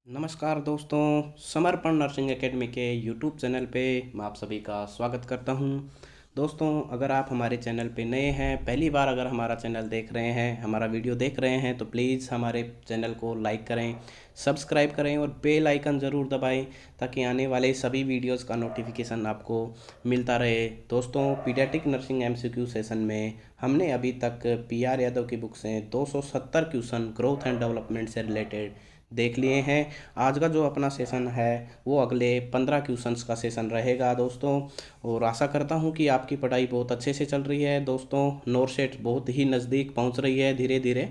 नमस्कार दोस्तों, समर्पण नर्सिंग एकेडमी के यूट्यूब चैनल पे मैं आप सभी का स्वागत करता हूं। दोस्तों, अगर आप हमारे चैनल पे नए हैं, पहली बार अगर हमारा चैनल देख रहे हैं, हमारा वीडियो देख रहे हैं, तो प्लीज़ हमारे चैनल को लाइक करें, सब्सक्राइब करें और बेल आइकन ज़रूर दबाएं ताकि आने वाले सभी वीडियोस का नोटिफिकेशन आपको मिलता रहे। दोस्तों, पीडियाट्रिक नर्सिंग एमसीक्यू सेशन में हमने अभी तक पीआर यादव की बुक से 270 क्वेश्चन ग्रोथ एंड डेवलपमेंट से रिलेटेड देख लिए हैं। आज का जो अपना सेशन है वो अगले 15 क्वेश्चंस का सेशन रहेगा दोस्तों। और आशा करता हूँ कि आपकी पढ़ाई बहुत अच्छे से चल रही है दोस्तों। नोरसेट बहुत ही नज़दीक पहुँच रही है, धीरे धीरे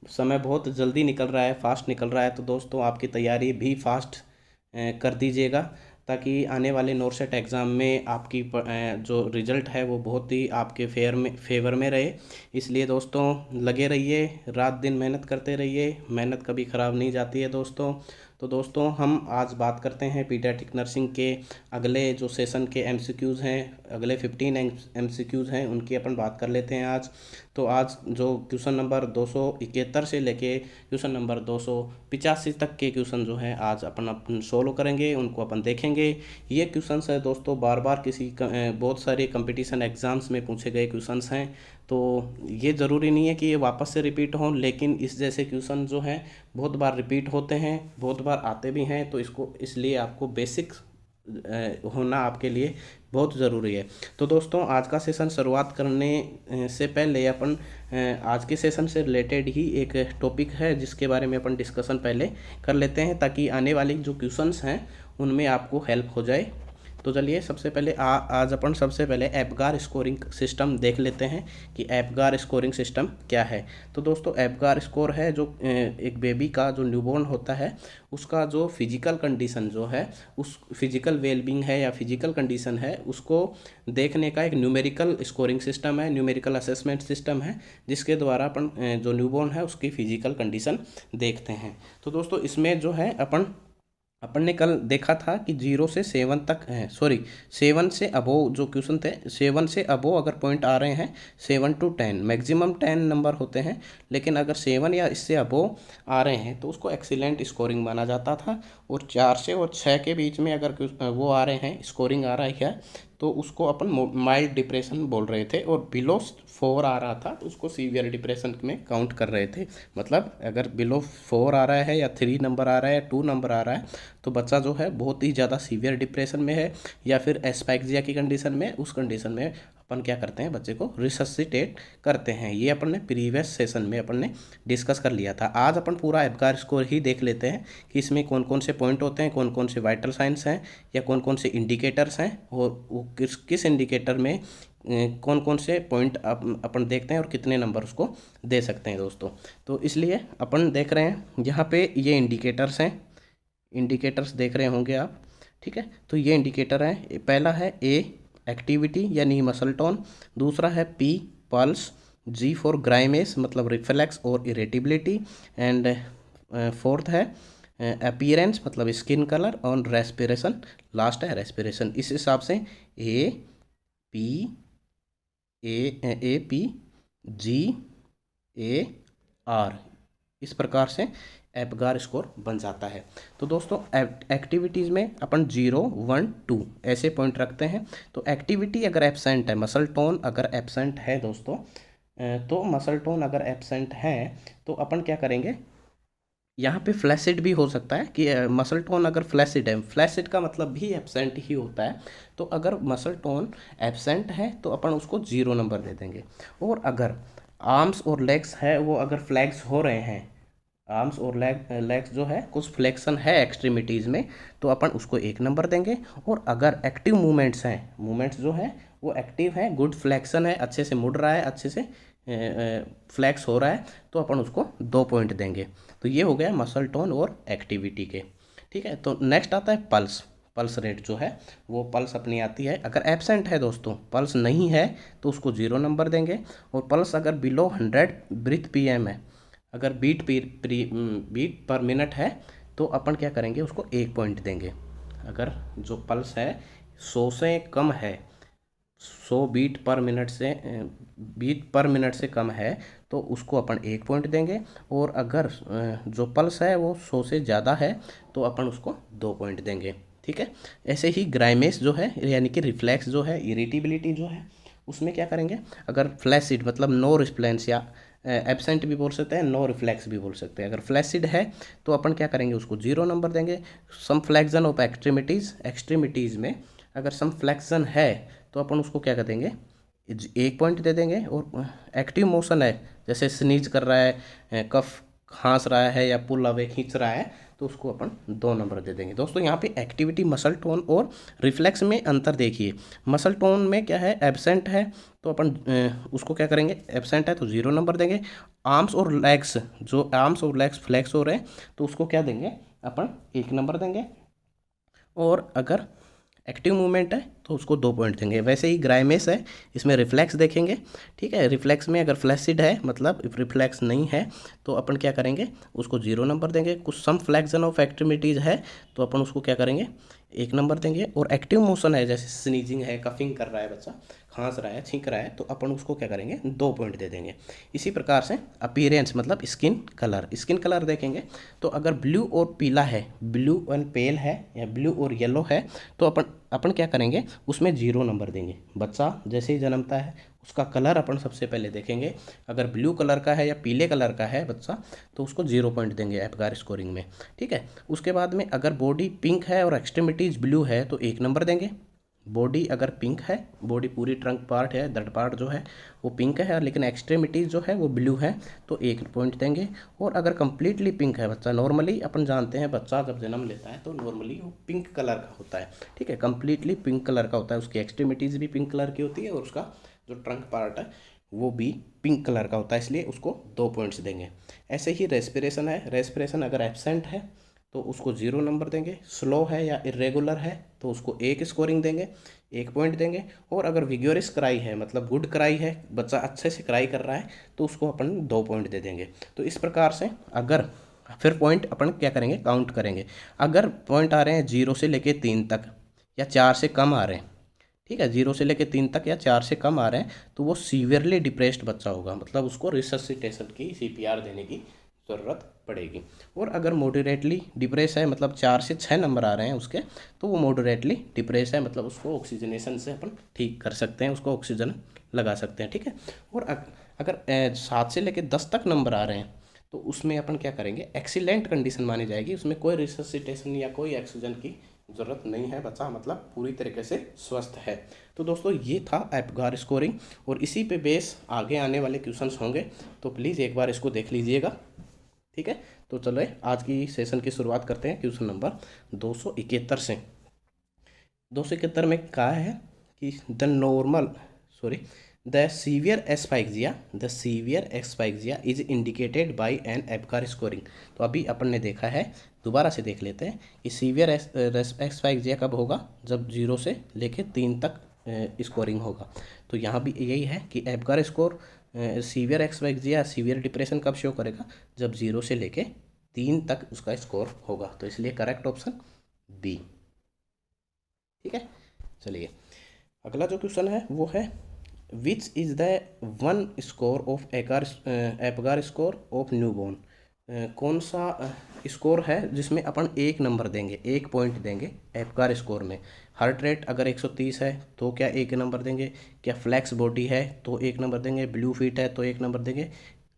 समय बहुत जल्दी निकल रहा है, फास्ट निकल रहा है। तो दोस्तों, आपकी तैयारी भी फास्ट कर दीजिएगा ताकि आने वाले नोरसेट एग्ज़ाम में आपकी जो रिज़ल्ट है वो बहुत ही आपके फेवर में रहे। इसलिए दोस्तों, लगे रहिए, रात दिन मेहनत करते रहिए, मेहनत कभी ख़राब नहीं जाती है दोस्तों। तो दोस्तों, हम आज बात करते हैं पीडियाट्रिक नर्सिंग के अगले जो सेशन के एमसीक्यूज़ हैं, अगले 15 एमसीक्यूज़ हैं, उनकी अपन बात कर लेते हैं आज। तो आज जो क्वेश्चन नंबर 271 से लेके क्वेश्चन नंबर 285 तक के क्वेश्चन जो है आज अपन सोल्व करेंगे, उनको अपन देखेंगे। ये क्वेश्चंस है दोस्तों, बार बार बहुत सारे कंपटीशन एग्ज़ाम्स में पूछे गए क्वेश्चंस हैं। तो ये ज़रूरी नहीं है कि ये वापस से रिपीट हों, लेकिन इस जैसे क्वेश्चन जो हैं बहुत बार रिपीट होते हैं, बहुत बार आते भी हैं। तो इसको इसलिए आपको बेसिक होना आपके लिए बहुत ज़रूरी है। तो दोस्तों, आज का सेशन शुरुआत करने से पहले अपन आज के सेशन से रिलेटेड ही एक टॉपिक है जिसके बारे में अपन डिस्कशन पहले कर लेते हैं ताकि आने वाली जो क्वेश्चंस हैं उनमें आपको हेल्प हो जाए। तो चलिए, सबसे पहले आज अपन सबसे पहले एपगार स्कोरिंग सिस्टम देख लेते हैं कि एपगार स्कोरिंग सिस्टम क्या है। तो दोस्तों, एपगार स्कोर है जो एक बेबी का जो न्यूबॉर्न होता है उसका जो फिजिकल कंडीशन जो है, उस फिजिकल वेलबींग है या फिजिकल कंडीशन है, उसको देखने का एक न्यूमेरिकल स्कोरिंग सिस्टम है, न्यूमेरिकल असेसमेंट सिस्टम है, जिसके द्वारा अपन जो न्यूबॉर्न है उसकी फिजिकल कंडीशन देखते हैं। तो दोस्तों, इसमें जो है अपन ने कल देखा था कि 0 से 7 तक है, सॉरी 7 से अबोव जो क्वेश्चन थे, 7 से अबोव अगर पॉइंट आ रहे हैं, 7 to 10 मैक्सिमम 10 नंबर होते हैं, लेकिन अगर 7 या इससे अबोव आ रहे हैं तो उसको एक्सीलेंट स्कोरिंग माना जाता था। और 4 से 6 के बीच में अगर वो आ रहे हैं, स्कोरिंग आ रहा है तो उसको अपन माइल्ड डिप्रेशन बोल रहे थे। और बिलो 4 आ रहा था तो उसको सीवियर डिप्रेशन में काउंट कर रहे थे। मतलब अगर बिलो 4 आ रहा है या 3 नंबर आ रहा है, 2 नंबर आ रहा है, तो बच्चा जो है बहुत ही ज़्यादा सीवियर डिप्रेशन में है या फिर एस्पाइक्सिया की कंडीशन में। उस कंडीशन में अपन क्या करते हैं, बच्चे को रिससिटेट करते हैं। ये अपन ने प्रीवियस सेशन में अपन ने डिस्कस कर लिया था। आज अपन पूरा एपगार स्कोर ही देख लेते हैं कि इसमें कौन कौन से पॉइंट होते हैं, कौन कौन से वाइटल साइंस हैं या कौन कौन से इंडिकेटर्स हैं, और वो किस किस इंडिकेटर में कौन कौन से पॉइंट अपन देखते हैं और कितने नंबर उसको दे सकते हैं दोस्तों। तो इसलिए अपन देख रहे हैं यहाँ पे ये इंडिकेटर्स हैं, इंडिकेटर्स देख रहे होंगे आप, ठीक है। तो ये इंडिकेटर है, पहला है ए एक्टिविटी यानी मसल टोन, दूसरा है P pulse, G for grimace मतलब रिफ्लेक्स और इरेटिबिलिटी, एंड फोर्थ है अपीयरेंस मतलब स्किन कलर, और रेस्पिरेशन लास्ट है रेस्पिरेशन। इस हिसाब से A P A P G A R, इस प्रकार से एपगार स्कोर बन जाता है। तो दोस्तों, एक्टिविटीज़ में अपन 0 1 2 ऐसे पॉइंट रखते हैं। तो एक्टिविटी अगर एब्सेंट है, मसल टोन अगर एब्सेंट है दोस्तों, तो मसल टोन अगर एब्सेंट है तो अपन क्या करेंगे, यहाँ पे फ्लैसिड भी हो सकता है कि मसल टोन अगर फ्लैसिड है, फ्लैसिड का मतलब भी एब्सेंट ही होता है। तो अगर मसल टोन एब्सेंट है तो अपन उसको 0 नंबर दे देंगे। और अगर आर्म्स और लेग्स है वो अगर फ्लैक्स हो रहे हैं, आर्म्स और लेग्स जो है कुछ फ्लेक्शन है एक्सट्रीमिटीज़ में, तो अपन उसको 1 नंबर देंगे। और अगर एक्टिव मूवमेंट्स हैं, मूवमेंट्स जो है वो एक्टिव है, गुड फ्लेक्शन है, अच्छे से मुड़ रहा है, अच्छे से फ्लैक्स हो रहा है, तो अपन उसको 2 पॉइंट देंगे। तो ये हो गया मसल टोन और एक्टिविटी के, ठीक है। तो नेक्स्ट आता है पल्स, पल्स रेट जो है वो पल्स अपनी आती है। अगर एब्सेंट है दोस्तों, पल्स नहीं है, तो उसको 0 नंबर देंगे। और पल्स अगर बिलो 100 ब्रीथ पीएम है, अगर बीट पर मिनट है, तो अपन क्या करेंगे, उसको 1 पॉइंट देंगे। अगर जो पल्स है 100 से कम है, 100 बीट पर मिनट से कम है तो उसको अपन 1 पॉइंट देंगे, और अगर जो पल्स है वो 100 से ज़्यादा है तो अपन उसको 2 पॉइंट देंगे। ठीक है। ऐसे ही ग्राइमेस जो है यानी कि रिफ्लेक्स जो है, इरिटेबिलिटी जो है, उसमें क्या करेंगे, अगर फ्लैसिड मतलब नो रिस्प्लेंस या एब्सेंट भी बोल सकते हैं, नो रिफ्लेक्स भी बोल सकते हैं। अगर फ्लैसिड है तो अपन क्या करेंगे, उसको 0 नंबर देंगे। सम फ्लैक्शन ऑफ एक्सट्रीमिटीज़ में अगर सम फ्लैक्शन है तो अपन उसको क्या कर देंगे, 1 पॉइंट दे देंगे। और एक्टिव मोशन है, जैसे स्नीज कर रहा है, कफ खांस रहा है या पुल अवे खींच रहा है, तो उसको अपन 2 नंबर दे देंगे। दोस्तों यहाँ पे एक्टिविटी, मसल टोन और रिफ्लेक्स में अंतर देखिए। मसल टोन में क्या है, एब्सेंट है तो अपन उसको क्या करेंगे, एब्सेंट है तो 0 नंबर देंगे। आर्म्स और लेग्स, जो आर्म्स और लेग्स फ्लेक्स हो रहे हैं तो उसको क्या देंगे, अपन 1 नंबर देंगे। और अगर एक्टिव मूवमेंट है तो उसको 2 पॉइंट देंगे। वैसे ही ग्राइमेस है, इसमें रिफ्लेक्स देखेंगे। ठीक है। रिफ्लेक्स में अगर फ्लैसिड है मतलब रिफ्लेक्स नहीं है तो अपन क्या करेंगे, उसको 0 नंबर देंगे। कुछ सम फ्लैक्शन ऑफ एक्ट्रीमिटीज़ है तो अपन उसको क्या करेंगे, 1 नंबर देंगे। और एक्टिव मोशन है, जैसे स्नीजिंग है, कफिंग कर रहा है बच्चा, खांस रहा है, छींक रहा है, तो अपन उसको क्या करेंगे, 2 पॉइंट दे देंगे। इसी प्रकार से अपीयरेंस मतलब स्किन कलर देखेंगे तो अगर ब्लू और पीला है, ब्लू एंड पेल है या ब्लू और येलो है तो अपन अपन क्या करेंगे, उसमें 0 नंबर देंगे। बच्चा जैसे ही जन्मता है उसका कलर अपन सबसे पहले देखेंगे। अगर ब्लू कलर का है या पीले कलर का है बच्चा तो उसको 0 पॉइंट देंगे एपगार स्कोरिंग में। ठीक है। उसके बाद में अगर बॉडी पिंक है और एक्सट्रीमिटीज़ ब्लू है तो 1 नंबर देंगे। बॉडी अगर पिंक है, बॉडी पूरी ट्रंक पार्ट है, दड़ पार्ट जो है वो पिंक है, लेकिन एक्सट्रीमिटीज़ जो है वो ब्लू है तो 1 पॉइंट देंगे। और अगर कंप्लीटली पिंक है बच्चा, नॉर्मली अपन जानते हैं बच्चा जब जन्म लेता है तो नॉर्मली वो पिंक कलर का होता है। ठीक है। कंप्लीटली पिंक कलर का होता है, उसकी एक्सट्रीमिटीज़ भी पिंक कलर की होती है और उसका जो ट्रंक पार्ट है वो भी पिंक कलर का होता है, इसलिए उसको 2 पॉइंट्स देंगे। ऐसे ही रेस्पिरेशन है, रेस्पिरेशन अगर एब्सेंट है तो उसको 0 नंबर देंगे। स्लो है या इरेगुलर है तो उसको 1 स्कोरिंग देंगे, 1 पॉइंट देंगे। और अगर विग्योरस क्राई है मतलब गुड क्राई है, बच्चा अच्छे से क्राई कर रहा है तो उसको अपन 2 पॉइंट दे देंगे। तो इस प्रकार से अगर फिर पॉइंट अपन क्या करेंगे, काउंट करेंगे। अगर पॉइंट आ रहे हैं 0 से लेके 3 तक या 4 से कम आ रहे हैं, ठीक है, 0 से लेके 3 तक या 4 से कम आ रहे हैं तो वो सीवियरली डिप्रेस्ड बच्चा होगा, मतलब उसको रिससिटेशन की, CPR देने की ज़रूरत पड़ेगी। और अगर मॉडरेटली डिप्रेस है मतलब 4 से 6 नंबर आ रहे हैं उसके, तो वो मॉडरेटली डिप्रेस है, मतलब उसको ऑक्सीजनेशन से अपन ठीक कर सकते हैं, उसको ऑक्सीजन लगा सकते हैं। ठीक है। और अगर 7 से लेके 10 तक नंबर आ रहे हैं तो उसमें अपन क्या करेंगे, एक्सीलेंट कंडीशन मानी जाएगी, उसमें कोई रिससिटेशन या कोई ऑक्सीजन की ज़रूरत नहीं है, बच्चा मतलब पूरी तरीके से स्वस्थ है। तो दोस्तों ये था एपगार स्कोरिंग, और इसी पे बेस आगे आने वाले क्वेश्चंस होंगे, तो प्लीज़ एक बार इसको देख लीजिएगा। ठीक है। तो चलो आज की सेशन की शुरुआत करते हैं क्वेश्चन नंबर 271 से। 271 में कहा है कि the severe asphyxia is indicated by an Apgar scoring. तो अभी अपन ने देखा है, दोबारा से देख लेते हैं कि सीवियर एस्फाइक्सिया कब होगा, जब 0 से लेके 3 तक स्कोरिंग होगा। तो यहाँ भी यही है कि Apgar score severe asphyxia, severe depression कब शो करेगा, जब 0 से लेके 3 तक उसका स्कोर होगा। तो इसलिए करेक्ट ऑप्शन बी। ठीक है। चलिए अगला जो क्वेश्चन है वो है which is the one score of Apgar score of newborn. कौन सा स्कोर है जिसमें अपन 1 नंबर देंगे, 1 पॉइंट देंगे एपगार स्कोर में। हार्ट रेट अगर 130 है तो क्या 1 नंबर देंगे, क्या फ्लैक्स बॉडी है तो 1 नंबर देंगे, ब्लू फीट है तो 1 नंबर देंगे,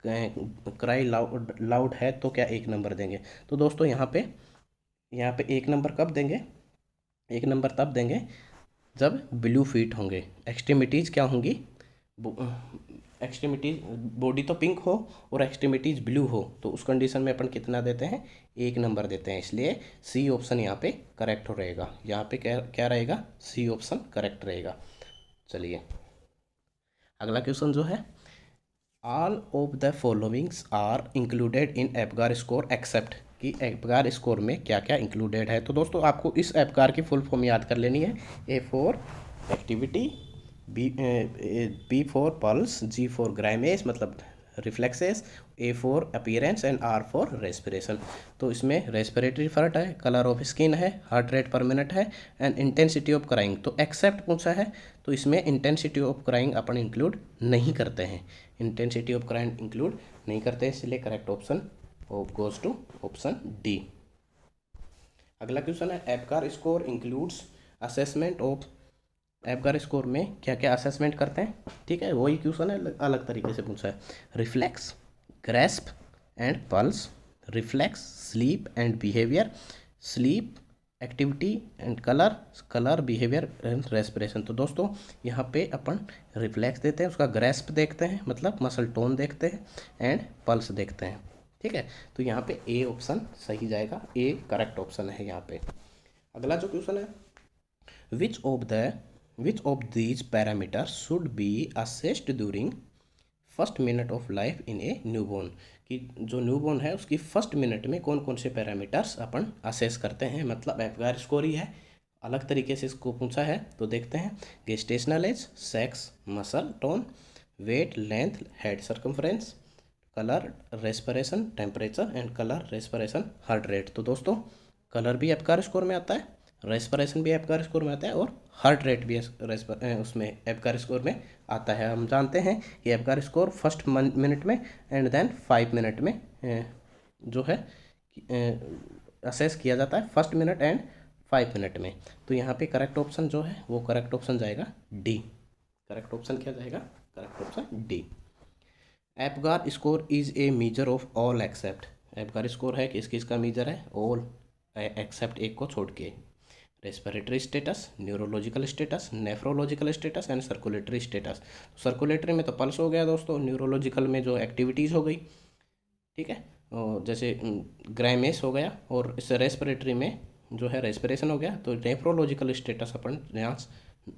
क्राई लाउड है तो क्या 1 नंबर देंगे। तो दोस्तों यहाँ पे 1 नंबर कब देंगे, 1 नंबर तब देंगे जब ब्लू फीट होंगे, एक्सट्रीमिटीज़ क्या होंगी, एक्सट्रीमिटीज बॉडी तो पिंक हो और एक्सट्रीमिटीज़ ब्लू हो, तो उस कंडीशन में अपन कितना देते हैं, 1 नंबर देते हैं। इसलिए सी ऑप्शन यहाँ पे करेक्ट हो रहेगा। यहाँ पे क्या रहेगा, सी ऑप्शन करेक्ट रहेगा। चलिए अगला क्वेश्चन जो है, all of the followings are included in Apgar score except, कि एपगार स्कोर में क्या क्या इंक्लूडेड है। तो दोस्तों आपको इस एपगार की फुल फॉर्म याद कर लेनी है। A for activity, B for pulse, G for grimace मतलब reflexes, A for appearance and R for respiration. तो इसमें रेस्पिरेटरी फर्ट है, कलर ऑफ स्किन है, हार्ट रेट पर मिनट है एंड इंटेंसिटी ऑफ क्राइंग। तो एक्सेप्ट पूछा है तो इसमें इंटेंसिटी ऑफ क्राइंग अपन इंक्लूड नहीं करते हैं, इंटेंसिटी ऑफ क्राइंग इंक्लूड नहीं करते हैं, इसलिए correct option goes to option D. अगला क्वेश्चन है Apgar score includes assessment of. Apgar score में क्या क्या असेसमेंट करते हैं, ठीक है, वही क्वेश्चन है, अलग तरीके से पूछा है। Reflex, grasp and pulse, reflex, sleep and behaviour, sleep, activity and colour, colour, behaviour and respiration. तो दोस्तों यहाँ पे अपन रिफ्लेक्स देते हैं, उसका ग्रेस्प देखते हैं मतलब मसल टोन देखते हैं एंड पल्स देखते हैं, ठीक है। तो यहाँ पे ए ऑप्शन सही जाएगा, ए करेक्ट ऑप्शन है यहाँ पे। अगला जो क्वेश्चन है which of these parameter should be assessed during first minute of life in A newborn. कि जो न्यूबॉर्न है उसकी फर्स्ट मिनट में कौन कौन से पैरामीटर्स अपन असेस करते हैं, मतलब एपगार स्कोर ही है, अलग तरीके से इसको पूछा है। तो देखते हैं gestational age, sex, muscle tone, weight, length, head circumference, colour, respiration, temperature and colour, respiration, heart rate. तो दोस्तों कलर भी एपगार स्कोर में आता है, रेस्पिरेशन भी एपगार स्कोर में आता है और हार्ट रेट भी उसमें एपगार स्कोर में आता है। हम जानते हैं कि एपगार स्कोर फर्स्ट मिनट में एंड देन 5 मिनट में जो है असेस किया जाता है, फर्स्ट मिनट एंड 5 मिनट में। तो यहाँ पे करेक्ट ऑप्शन जो है वो करेक्ट ऑप्शन जाएगा डी। करेक्ट ऑप्शन क्या जाएगा, correct option D. Apgar score is a measure of all except. Apgar score है किस किस का मेजर है, ऑल एक्सेप्ट एक को छोड़ के। Respiratory status, neurological status, nephrological status and circulatory status. Circulatory में तो पल्स हो गया दोस्तों, न्यूरोलॉजिकल में जो एक्टिविटीज़ हो गई, ठीक है, और जैसे ग्राइमेस हो गया, और इस रेस्पिरेटरी में जो है रेस्पिरेशन हो गया। तो नेफ्रोलॉजिकल स्टेटस अपन यहाँ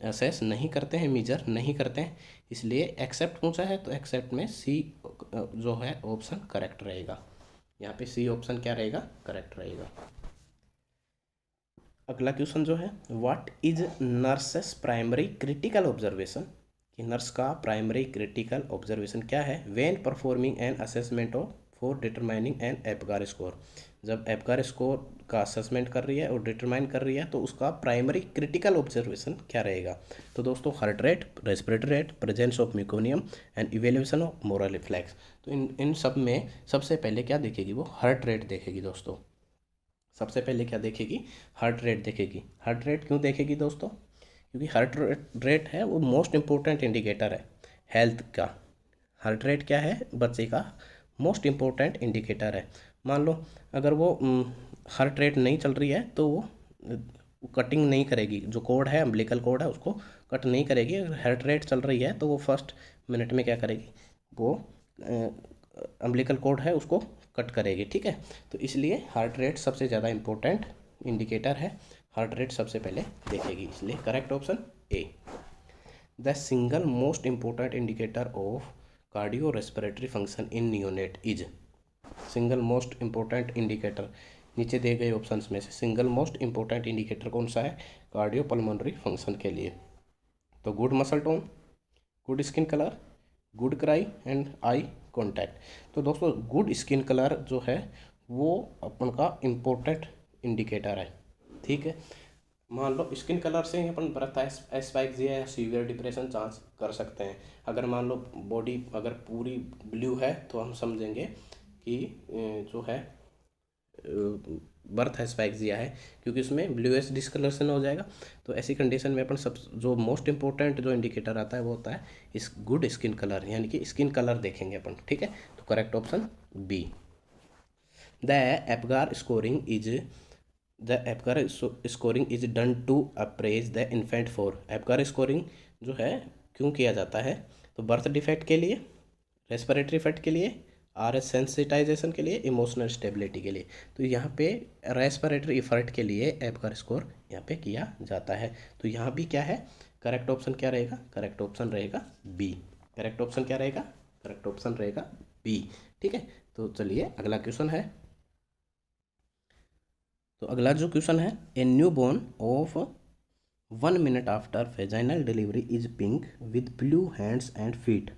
असेस नहीं करते हैं, मेजर नहीं करते हैं, इसलिए एक्सेप्ट पूछा है तो एक्सेप्ट में सी जो है ऑप्शन करेक्ट रहेगा। यहाँ पे सी ऑप्शन क्या रहेगा, करेक्ट रहेगा। अगला क्वेश्चन जो है what is nurses primary critical observation. कि नर्स का प्राइमरी क्रिटिकल ऑब्जर्वेशन क्या है, when performing an assessment of for determining an Apgar score. जब एपगार स्कोर का असेसमेंट कर रही है और डिटरमाइन कर रही है तो उसका प्राइमरी क्रिटिकल ऑब्जर्वेशन क्या रहेगा। तो दोस्तों heart rate, respiratory rate, presence of meconium and evaluation of moral reflex. तो इन सब में सबसे पहले क्या देखेगी, वो हार्ट रेट देखेगी दोस्तों। सबसे पहले क्या देखेगी, हार्ट रेट देखेगी। हार्ट रेट क्यों देखेगी दोस्तों, क्योंकि हार्ट रेट है वो मोस्ट इम्पोर्टेंट इंडिकेटर है हेल्थ का। हार्ट रेट क्या है, बच्चे का मोस्ट इम्पोर्टेंट इंडिकेटर है। मान लो अगर वो हार्ट रेट नहीं चल रही है तो वो कटिंग नहीं करेगी, जो कोड है अम्बिलिकल कोड है उसको कट नहीं करेगी। अगर हार्ट रेट चल रही है तो वो फर्स्ट मिनट में क्या करेगी, वो अम्बिलिकल कोड है उसको कट करेगी, ठीक है। तो इसलिए हार्ट रेट सबसे ज़्यादा इम्पोर्टेंट इंडिकेटर है, हार्ट रेट सबसे पहले देखेगी, इसलिए correct option A. The single most important indicator of cardio respiratory function in neonate is. Single most important indicator नीचे दिए गए ऑप्शंस में से सिंगल मोस्ट इम्पोर्टेंट इंडिकेटर कौन सा है कार्डियो पल्मोनरी फंक्शन के लिए। तो good muscle tone, good skin colour, good cry and eye contact. तो दोस्तों गुड स्किन कलर जो है वो अपन का इम्पोर्टेंट इंडिकेटर है, ठीक है। मान लो स्किन कलर से ही अपन ब्रेथ एस्फाइक्सिया या सीवियर डिप्रेशन चांस कर सकते हैं। अगर मान लो बॉडी अगर पूरी ब्लू है तो हम समझेंगे कि जो है बर्थ एस्फाइक्सिया है, क्योंकि उसमें ब्लूइश डिस्कलरेशन हो जाएगा। तो ऐसी कंडीशन में अपन सब जो मोस्ट इंपॉर्टेंट जो इंडिकेटर आता है वो होता है इस गुड स्किन कलर, यानी कि स्किन कलर देखेंगे अपन, ठीक है। तो correct option B. The Apgar scoring is done to appraise the infant for. Apgar scoring जो है क्यों किया जाता है, तो बर्थ डिफेक्ट के लिए, रेस्पिरेटरी इफेक्ट के लिए, आरएस सेंसिटाइजेशन के लिए, इमोशनल स्टेबिलिटी के लिए। तो यहाँ पे रेस्पिरेटरी इफेक्ट के लिए एपगार स्कोर यहाँ पे किया जाता है। तो यहाँ भी क्या है, करेक्ट ऑप्शन क्या रहेगा, करेक्ट ऑप्शन रहेगा बी। करेक्ट ऑप्शन क्या रहेगा, करेक्ट ऑप्शन रहेगा बी, ठीक है। तो चलिए अगला क्वेश्चन है। तो अगला जो क्वेश्चन है a new born of 1 minute after vaginal delivery is pink with blue hands and feet.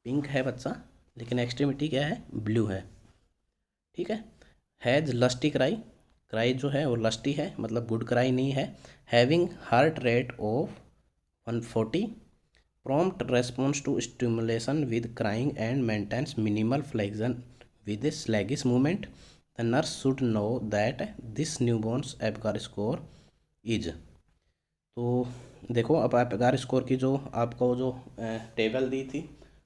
Pink है बच्चा, लेकिन एक्सट्रीमिटी क्या है, ब्लू है। ठीक है। हैज़ लस्टी क्राई, क्राई जो है वो लस्टी है, मतलब गुड क्राई नहीं है। Having heart rate of 140, prompt response to stimulation with crying and maintains minimal flexion with a sluggish movement. The nurse should know that this newborn's APGAR score is। तो देखो, अब APGAR score की जो आपको जो table दी थी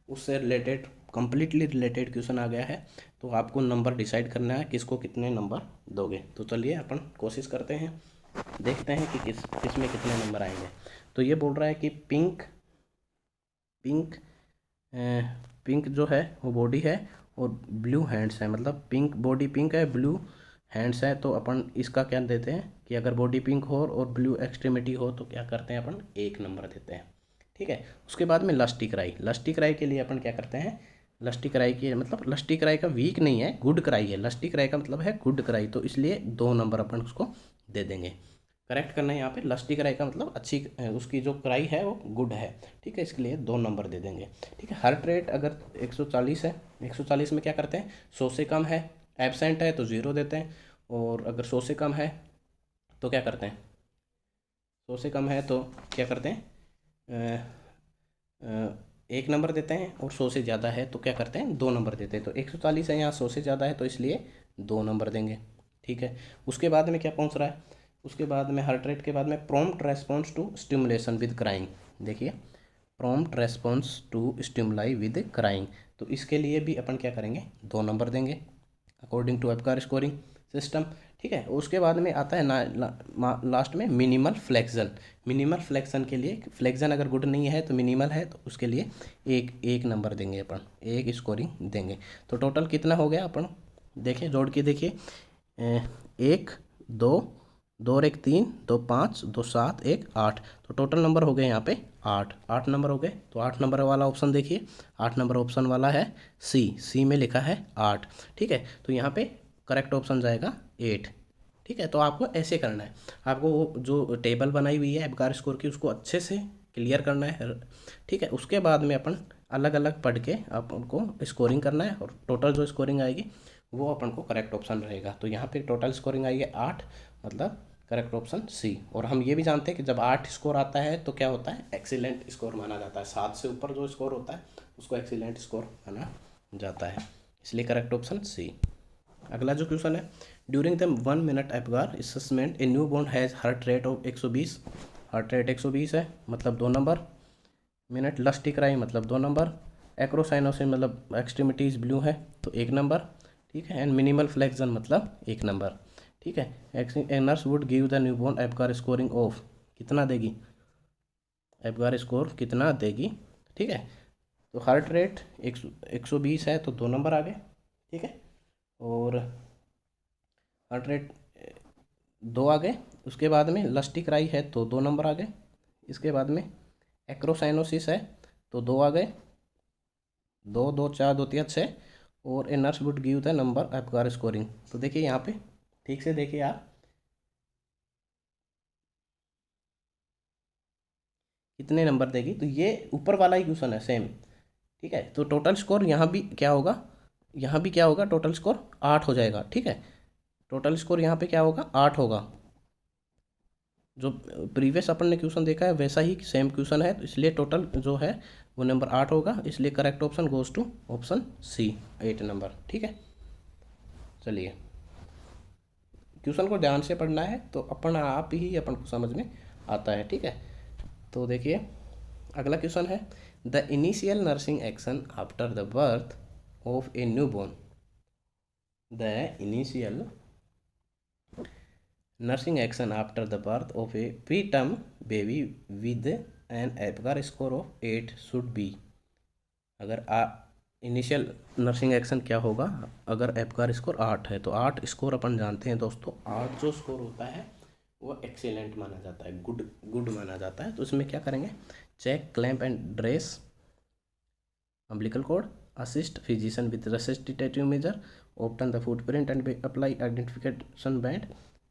उससे related completely related question आ गया है। तो आपको नंबर डिसाइड करना है किसको कितने नंबर दोगे। तो चलिए अपन कोशिश करते हैं, देखते हैं कि किस में कितने नंबर आएंगे। तो ये बोल रहा है कि पिंक पिंक पिंक जो है वो बॉडी है और ब्लू हैंड्स है, मतलब पिंक बॉडी पिंक है, ब्लू हैंड्स है। तो अपन इसका क्या देते हैं कि अगर बॉडी पिंक हो और ब्लू एक्सट्रीमिटी हो तो क्या करते हैं अपन, 1 नंबर देते हैं। ठीक है। उसके बाद में लस्टी क्राई, लस्टी क्राई के लिए अपन क्या करते हैं, लस्टी क्राई की मतलब लस्टी क्राई का वीक नहीं है, गुड क्राई है। लस्टी क्राई का मतलब है गुड क्राई, तो इसलिए 2 नंबर अपन उसको दे देंगे। करेक्ट करना है यहाँ पे, लस्टी क्राई का मतलब अच्छी उसकी जो क्राई है वो गुड है। ठीक है, इसके लिए 2 नंबर दे देंगे। ठीक है। हार्ट रेट अगर 140 है, 140 में क्या करते हैं, 100 से कम है, एब्सेंट है तो 0 देते हैं। और अगर 100 से कम है तो क्या करते हैं, 100 से कम है तो क्या करते हैं, 1 नंबर देते हैं। और 100 से ज़्यादा है तो क्या करते हैं, 2 नंबर देते हैं। तो 140 है यहाँ, 100 से ज़्यादा है तो इसलिए 2 नंबर देंगे। ठीक है। उसके बाद में क्या पहुँच रहा है, उसके बाद में हार्ट रेट के बाद में prompt response to stimulation with crying. देखिए, prompt response to stimuli with crying, तो इसके लिए भी अपन क्या करेंगे, 2 नंबर देंगे according to Apgar scoring system. ठीक है। उसके बाद में आता है लास्ट में मिनिमल फ्लेक्शन। मिनिमल फ्लेक्शन के लिए, फ्लेक्शन अगर गुड नहीं है तो मिनिमल है तो उसके लिए एक नंबर देंगे अपन, 1 स्कोरिंग देंगे। तो टोटल कितना हो गया अपन देखिए, जोड़ के देखिए, 1 2 2 और 1 3, 2 5, 2 7, 1 8, तो टोटल नंबर हो गए यहाँ पे 8 नंबर हो गए। तो 8 नंबर वाला ऑप्शन देखिए, 8 नंबर ऑप्शन वाला है सी में लिखा है 8। ठीक है। तो यहाँ पे करेक्ट ऑप्शन जाएगा 8। ठीक है। तो आपको ऐसे करना है, आपको वो जो टेबल बनाई हुई है एपगार स्कोर की उसको अच्छे से क्लियर करना है। ठीक है। उसके बाद में अपन अलग अलग पढ़ के अपन को स्कोरिंग करना है और टोटल जो स्कोरिंग आएगी वो अपन को करेक्ट ऑप्शन रहेगा। तो यहाँ पे टोटल स्कोरिंग आई है 8, मतलब करेक्ट ऑप्शन सी। और हम ये भी जानते हैं कि जब 8 स्कोर आता है तो क्या होता है, एक्सीलेंट स्कोर माना जाता है। 7 से ऊपर जो स्कोर होता है उसको एक्सीलेंट स्कोर माना जाता है, इसलिए करेक्ट ऑप्शन सी। अगला जो क्वेश्चन है, during the 1 minute Apgar assessment a new born has heart rate of 120, heart rate 120 है मतलब 2 नंबर। मिनट लस्टी क्राई मतलब 2 नंबर। एक्रोसाइनोसिस मतलब एक्सट्रीमिटीज ब्लू है तो 1 नंबर। ठीक है। एंड मिनिमल फ्लेक्शन मतलब 1 नंबर। ठीक है। A nurse would give the newborn Apgar scoring of, कितना देगी, एपगार स्कोर कितना देगी। ठीक है। तो हार्ट रेट 120 है तो 2 नंबर आ गए। ठीक है। और हार्ट रेट 2 आ गए। उसके बाद में लस्टिक राई है तो 2 नंबर आ गए। इसके बाद में एक्रोसाइनोसिस है तो 2 आ गए, 2 2 4 2 3 6। और a nurse would give the number Apgar scoring, तो देखिए यहाँ पे ठीक से देखिए आप, कितने नंबर देगी। तो ये ऊपर वाला ही क्वेश्चन है सेम। ठीक है। तो टोटल स्कोर यहाँ भी क्या होगा, यहाँ भी क्या होगा, टोटल स्कोर 8 हो जाएगा। ठीक है। टोटल स्कोर यहाँ पे क्या होगा, 8 होगा। जो प्रीवियस अपन ने क्वेश्चन देखा है वैसा ही सेम क्वेश्चन है, तो इसलिए टोटल जो है वो नंबर 8 होगा। इसलिए correct option goes to option C, 8 number. ठीक है। चलिए, क्वेश्चन को ध्यान से पढ़ना है तो अपन आप ही अपन को समझ में आता है। ठीक है। तो देखिए, अगला क्वेश्चन है, the initial nursing action after the birth of a new born, the initial nursing action after the birth of a preterm baby with an APGAR score of 8 should be। अगर इनिशियल नर्सिंग एक्शन क्या होगा अगर Apgar score 8 है, तो 8 score अपन जानते हैं दोस्तों, 8 जो स्कोर होता है वो एक्सीलेंट माना जाता है, गुड माना जाता है। तो इसमें क्या करेंगे, check clamp and dress umbilical cord, assist physician with resuscitative measure, open the footprint and apply identification band,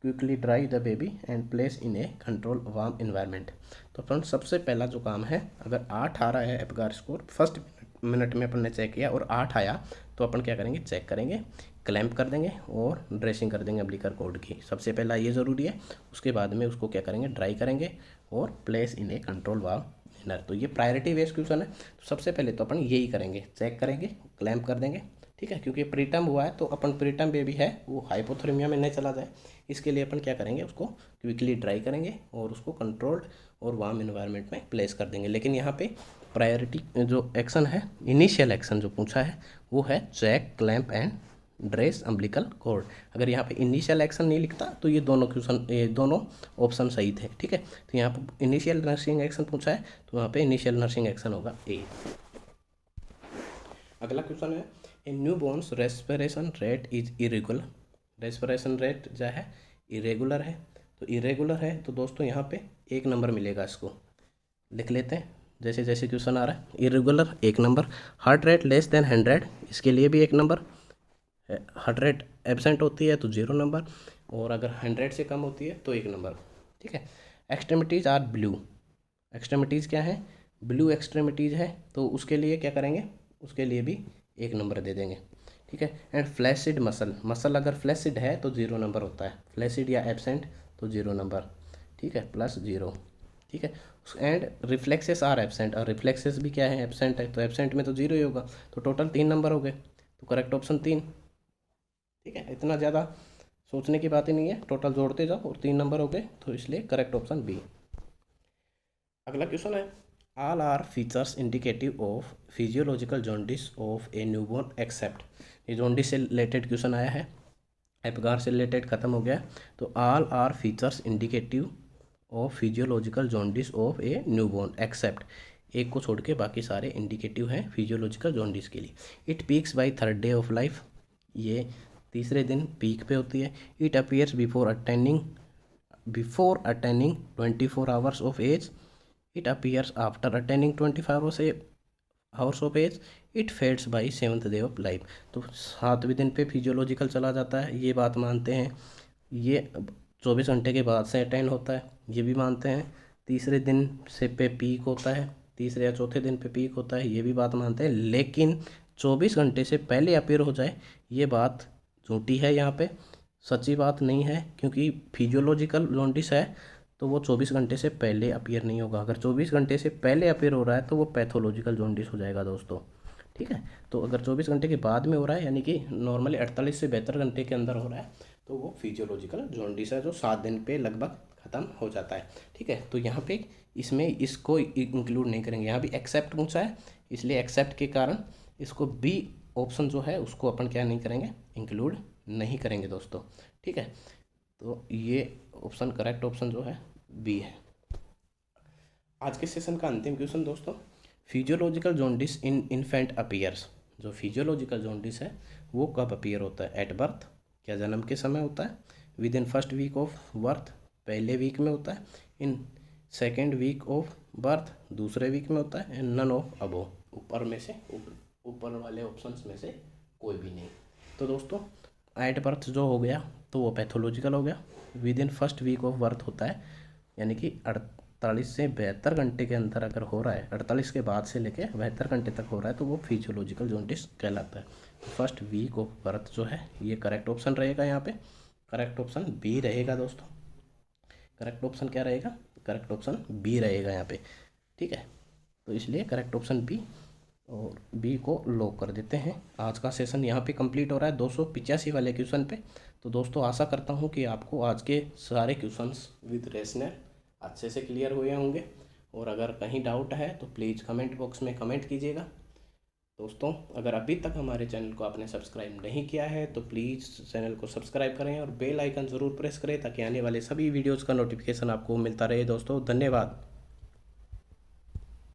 quickly dry the baby and place in a control warm environment. तो फ्रेंड सबसे पहला जो काम है, अगर 8 आ रहा है एपगार स्कोर फर्स्ट मिनट में अपन ने चेक किया और 8 आया तो अपन क्या करेंगे, चेक करेंगे, क्लैंप कर देंगे और ड्रेसिंग कर देंगे अम्बिलिकल कॉर्ड की। सबसे पहला ये ज़रूरी है। उसके बाद में उसको क्या करेंगे, ड्राई करेंगे और place in a control valve inner. तो ये प्रायोरिटी बेस्ड क्वेश्चन है। तो सबसे पहले तो अपन यही करेंगे, चेक करेंगे, क्लैंप कर देंगे, ठीक है। क्योंकि प्रीटर्म हुआ है तो अपन प्रीटर्म बेबी है वो हाइपोथर्मिया में नहीं चला जाए, इसके लिए अपन क्या करेंगे, उसको क्विकली ड्राई करेंगे और उसको कंट्रोल्ड और वार्म इन्वायरमेंट में प्लेस कर देंगे। लेकिन यहाँ पे प्रायोरिटी जो एक्शन है, इनिशियल एक्शन जो पूछा है वो है check, clamp and dress umbilical cord. अगर यहाँ पे इनिशियल एक्शन नहीं लिखता तो ये दोनों क्वेश्चन, ये दोनों ऑप्शन सही थे, ठीक है। तो यहाँ पे इनिशियल नर्सिंग एक्शन पूछा है तो यहाँ पे इनिशियल नर्सिंग एक्शन होगा ए। अगला क्वेश्चन है, a newborn's respiration rate is irregular. Respiration rate जो है इरेगुलर है, तो इरेगुलर है तो दोस्तों यहाँ पे 1 नंबर मिलेगा। इसको लिख लेते हैं जैसे जैसे क्वेश्चन आ रहा है। Irregular 1 number, heart rate less than 100 इसके लिए भी 1 नंबर, हार्ट रेट एब्सेंट होती है तो 0 नंबर, और अगर 100 से कम होती है तो 1 नंबर, ठीक है। एक्सट्रीमिटीज़ आर ब्लू, एक्सट्रीमिटीज़ क्या है, ब्लू एक्सट्रीमिटीज़ है तो उसके लिए क्या करेंगे, उसके लिए भी 1 नंबर दे देंगे, ठीक है। एंड फ्लैसिड मसल, मसल अगर फ्लैसिड है तो 0 नंबर होता है, फ्लैसिड या एब्सेंट तो 0 नंबर, ठीक है, +0, ठीक है। एंड रिफ्लेक्सेस आर एब्सेंट, और रिफ्लेक्सेस भी क्या है, एब्सेंट है, तो एब्सेंट में तो 0 ही होगा, तो टोटल 3 नंबर हो गए, तो करेक्ट ऑप्शन 3, ठीक है। इतना ज़्यादा सोचने की बात ही नहीं है, टोटल जोड़ते जाओ और 3 नंबर हो गए, तो इसलिए करेक्ट ऑप्शन बी। अगला क्वेश्चन है, all are features indicative of physiological jaundice of a newborn except. ये जॉन्डिस से रिलेटेड क्वेश्चन आया है, एपगार से रिलेटेड खत्म हो गया, तो all are features indicative of physiological jaundice of a newborn except, एक को छोड़ के बाकी सारे इंडिकेटिव हैं फिजियोलॉजिकल जॉन्डिस के लिए। It peaks by 3rd day of life, ये तीसरे दिन पीक पे होती है। It appears before attaining 24 hours of age, it appears after attaining 25 hours of age, it fades by 7th day of life. तो 7वें दिन पे फिजियोलॉजिकल चला जाता है, ये बात मानते हैं। ये 24 घंटे के बाद से अटेंड होता है, ये भी मानते हैं। तीसरे दिन से पे पीक होता है, तीसरे या चौथे दिन पे पीक होता है, ये भी बात मानते हैं। लेकिन 24 घंटे से पहले अपीयर हो जाए, ये बात झूठी है, यहाँ पे सच्ची बात नहीं है। क्योंकि फिजियोलॉजिकल जॉन्डिस है तो वो 24 घंटे से पहले अपीयर नहीं होगा। अगर 24 घंटे से पहले अपीयर हो रहा है तो वो पैथोलॉजिकल जॉन्डिस हो जाएगा दोस्तों, ठीक है। तो अगर 24 घंटे के बाद में हो रहा है, यानी कि नॉर्मली 48 से 72 घंटे के अंदर हो रहा है, तो वो फिजियोलॉजिकल जॉन्डिस है जो 7 दिन पे लगभग ख़त्म हो जाता है, ठीक है। तो यहाँ पे इसमें इसको इंक्लूड नहीं करेंगे, यहाँ भी एक्सेप्ट पूछा है, इसलिए एक्सेप्ट के कारण इसको बी ऑप्शन जो है उसको अपन क्या नहीं करेंगे, इंक्लूड नहीं करेंगे दोस्तों, ठीक है। तो ये ऑप्शन, करेक्ट ऑप्शन जो है बी है। आज के सेशन का अंतिम क्वेश्चन दोस्तों, फिजियोलॉजिकल जॉन्डिस इन इन्फेंट अपीयर्स। जो फिजियोलॉजिकल जॉन्डिस है वो कब अपीयर होता है, एट बर्थ, क्या जन्म के समय होता है, within 1st week of birth, पहले वीक में होता है, in 2nd week of birth, दूसरे वीक में होता है, एंड नन ऑफ अबोव, ऊपर में से ऊपर वाले ऑप्शंस में से कोई भी नहीं। तो दोस्तों एट बर्थ जो हो गया तो वो पैथोलॉजिकल हो गया, within 1st week of birth होता है, यानी कि 48 से 72 घंटे के अंदर अगर हो रहा है, 48 के बाद से लेके 72 घंटे तक हो रहा है तो वो फिजियोलॉजिकल जॉन्डिस कहलाता है। तो 1st वीक ऑफ बर्थ जो है ये करेक्ट ऑप्शन रहेगा, यहाँ पे करेक्ट ऑप्शन बी रहेगा दोस्तों। करेक्ट ऑप्शन क्या रहेगा, करेक्ट ऑप्शन बी रहेगा यहाँ पे, ठीक है। तो इसलिए करेक्ट ऑप्शन बी और बी को लॉक कर देते हैं। आज का सेशन यहाँ पे कंप्लीट हो रहा है 285 वाले क्वेश्चन पे। तो दोस्तों आशा करता हूँ कि आपको आज के सारे क्वेश्चंस विद रेशनल अच्छे से क्लियर हुए होंगे, और अगर कहीं डाउट है तो प्लीज़ कमेंट बॉक्स में कमेंट कीजिएगा। दोस्तों अगर अभी तक हमारे चैनल को आपने सब्सक्राइब नहीं किया है तो प्लीज़ चैनल को सब्सक्राइब करें और बेल आइकन ज़रूर प्रेस करें ताकि आने वाले सभी वीडियोज़ का नोटिफिकेशन आपको मिलता रहे। दोस्तों धन्यवाद।